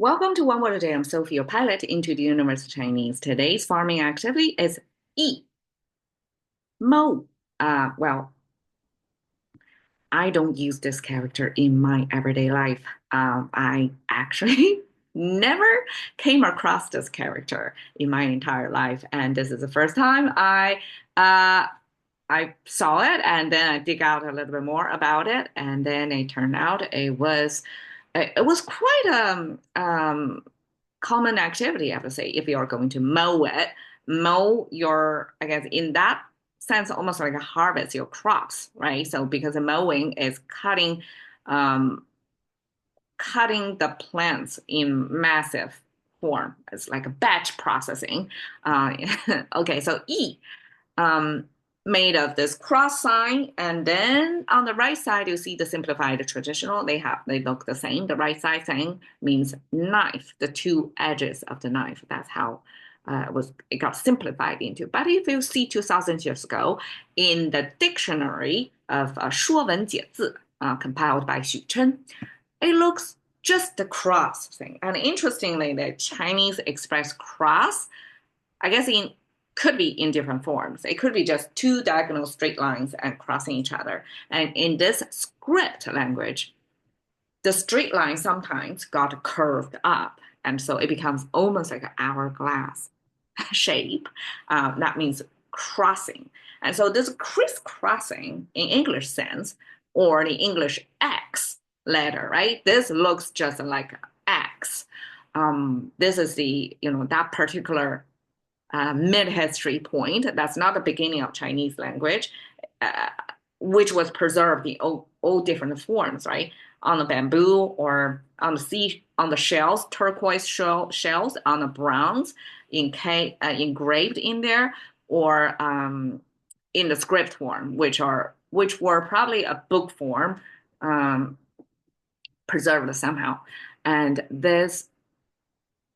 Welcome to One Word a Day. I'm Sophie, your pilot into the universe of Chinese. Today's farming activity is yi, mo. Well, I don't use this character in my everyday life. I actually never came across this character in my entire life, and this is the first time I saw it, and then I dig out a little bit more about it, and then it turned out it was quite common activity, I have to say, if you are going to mow it, mow your, I guess, in that sense, almost like a harvest your crops, right? So because the mowing is um, cutting the plants in massive form. It's like a batch processing. Uh, okay, so E um, made of this cross sign, and then on the right side you see the simplified traditional. They look the same. The right side thing means knife, the two edges of the knife. That's how it got simplified into. But if you see 2,000 years ago in the dictionary of 说文解字, compiled by Xu Chen, it looks just the cross thing. And interestingly, the Chinese express cross, I guess could be in different forms. It could be just two diagonal straight lines and crossing each other. And in this script language, the straight line sometimes got curved up. And so it becomes almost like an hourglass shape. That means crossing. And so this crisscrossing in English sense, or the English X letter, right? This looks just like X. This is that particular mid-history point. That's not the beginning of Chinese language, uh, which was preserved in all different forms, right? On the bamboo or on the sea, on the shells, turquoise shells, on the bronze, engraved in there, or in the script form, which were probably a book form, um, preserved somehow. And this,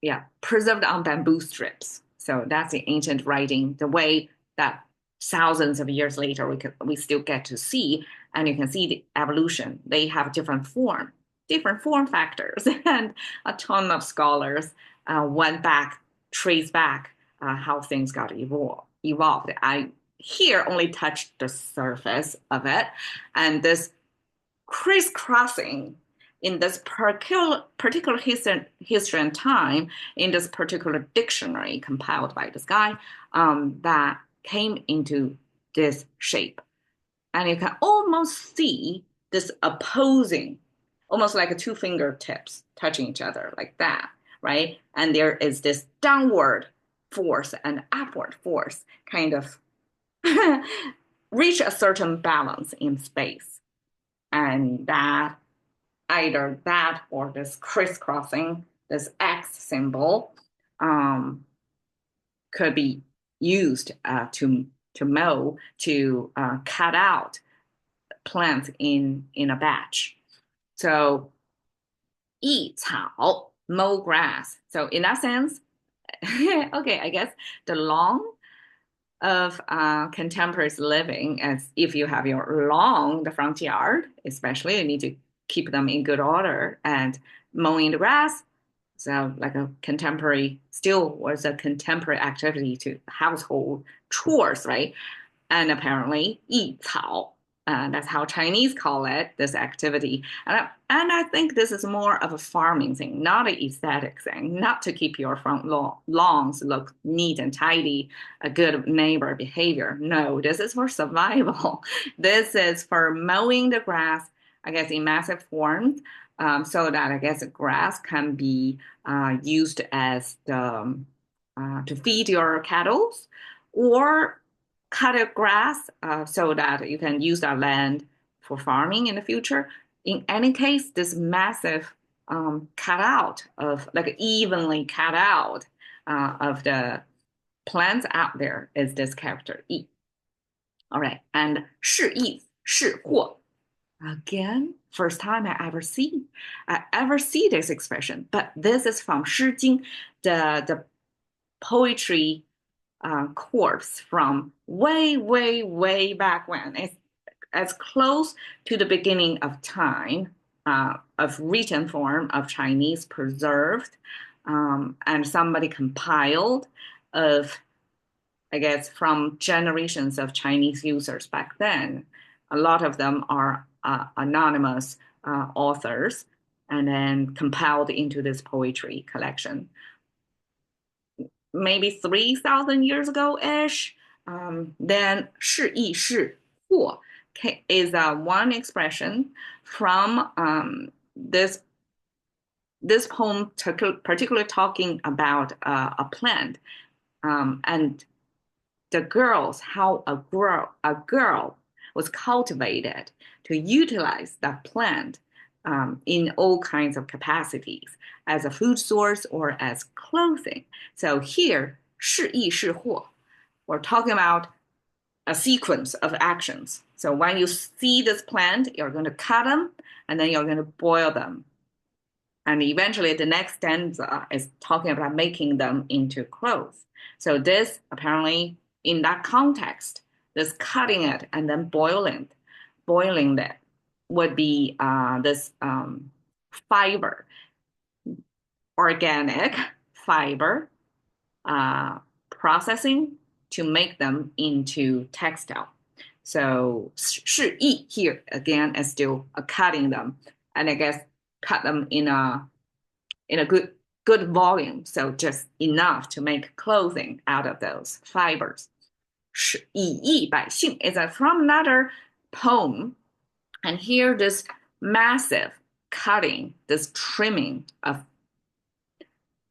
yeah, preserved on bamboo strips. So that's the ancient writing, the way that thousands of years later we still get to see, and you can see the evolution. They have different form factors, and a ton of scholars went back, traced back how things got evolved. I here only touched the surface of it, and this crisscrossing in this particular history and time, in this particular dictionary compiled by this guy, that came into this shape. And you can almost see this opposing, almost like a two fingertips touching each other like that, right? And there is this downward force and upward force kind of reach a certain balance in space. And that either that or this crisscrossing, this X symbol, um, could be used to mow, to cut out plants in a batch. So 益草, mow grass. So in that sense, okay, I guess the lawn of contemporary living, as if you have your lawn, the front yard, especially, you need to keep them in good order, and mowing the grass. So like a contemporary, still was a contemporary activity to household chores, right? And apparently 益草. That's how Chinese call it, this activity. And I think this is more of a farming thing, not an aesthetic thing, not to keep your front lawns look neat and tidy, a good neighbor behavior. No, this is for survival. This is for mowing the grass, I guess, in massive forms, so that I guess the grass can be used as to feed your cattle, or cut a grass so that you can use that land for farming in the future. In any case, this massive cutout of, like, evenly cut out of the plants out there is this character yi. All right, and 是益是祸. Again, first time I ever see this expression, but this is from 诗经, the poetry corpse from way, way, way back when. It's as close to the beginning of time of written form of Chinese preserved, and somebody compiled of, I guess, from generations of Chinese users back then. A lot of them are anonymous authors, and then compiled into this poetry collection. Maybe 3,000 years ago-ish. Then 是亦是或is one expression from this poem, particularly talking about a plant, and the girls, how a girl was cultivated to utilize that plant in all kinds of capacities as a food source or as clothing. So here, 是亦是或, we're talking about a sequence of actions. So when you see this plant, you're going to cut them and then you're going to boil them. And eventually the next stanza is talking about making them into clothes. So this apparently in that context, this cutting it and then boiling it would be this fiber, organic fiber processing to make them into textile. So 示意 here again is still cutting them, and I guess cut them in a good volume, so just enough to make clothing out of those fibers. 以役百姓 is from another poem, and here this massive cutting, this trimming of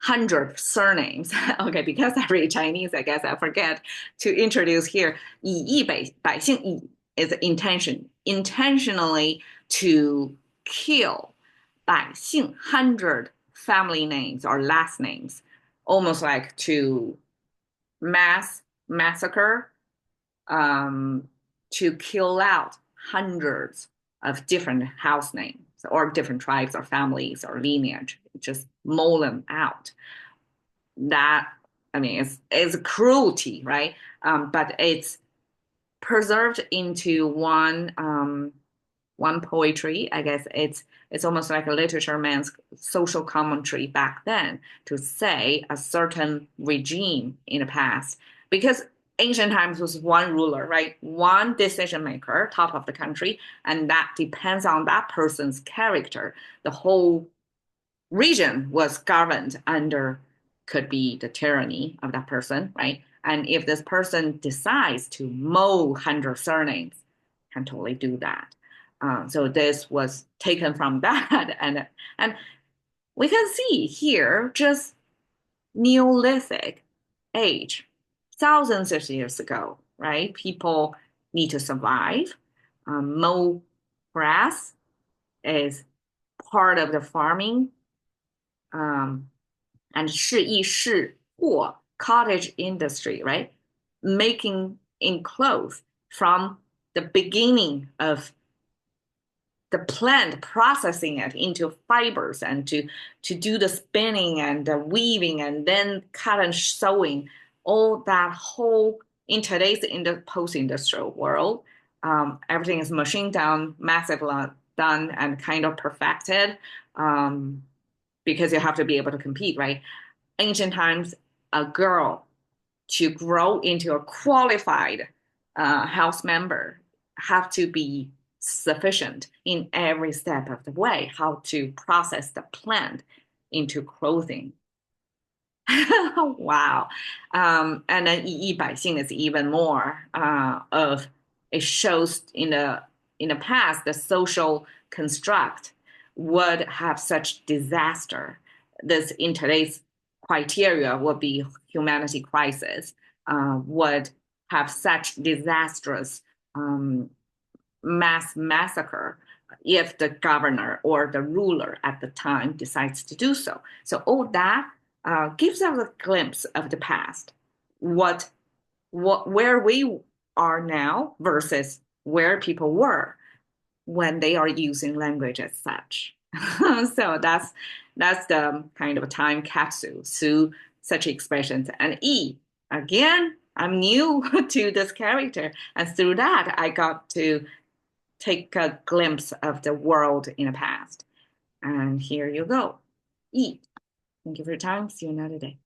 100 surnames. Okay, because I read Chinese, I guess I forget to introduce here. 以役百姓 is intentionally to kill 百姓 100 family names or last names, almost like to massacre, to kill out hundreds of different house names or different tribes or families or lineage, just mow them out. That, I mean, it's cruelty, right? But it's preserved into one poetry. I guess it's almost like a literature man's social commentary back then to say a certain regime in the past, because ancient times was one ruler, right? One decision maker, top of the country, and that depends on that person's character. The whole region was governed under, could be the tyranny of that person, right? And if this person decides to mow 100 surnames, can totally do that. So this was taken from that, and we can see here just Neolithic age, thousands of years ago, right? People need to survive. Mow grass is part of the farming, and 是亦是或 cottage industry, right? Making in clothes from the beginning of the plant, processing it into fibers and to do the spinning and the weaving and then cut and sewing, all that whole, in today's post-industrial world, everything is machine done, massively done, and kind of perfected, because you have to be able to compete, right? Ancient times, a girl to grow into a qualified house member have to be sufficient in every step of the way, how to process the plant into clothing. Wow. And then 以役百姓 is even more of, it shows in the past the social construct would have such disaster. This in today's criteria would be humanity crisis, would have such disastrous mass massacre if the governor or the ruler at the time decides to do so. So all that gives us a glimpse of the past, where we are now versus where people were when they are using language as such. So that's the kind of a time capsule through such expressions. And E, again, I'm new to this character, and through that I got to take a glimpse of the world in the past. And here you go. E. Thank you for your time. See you another day.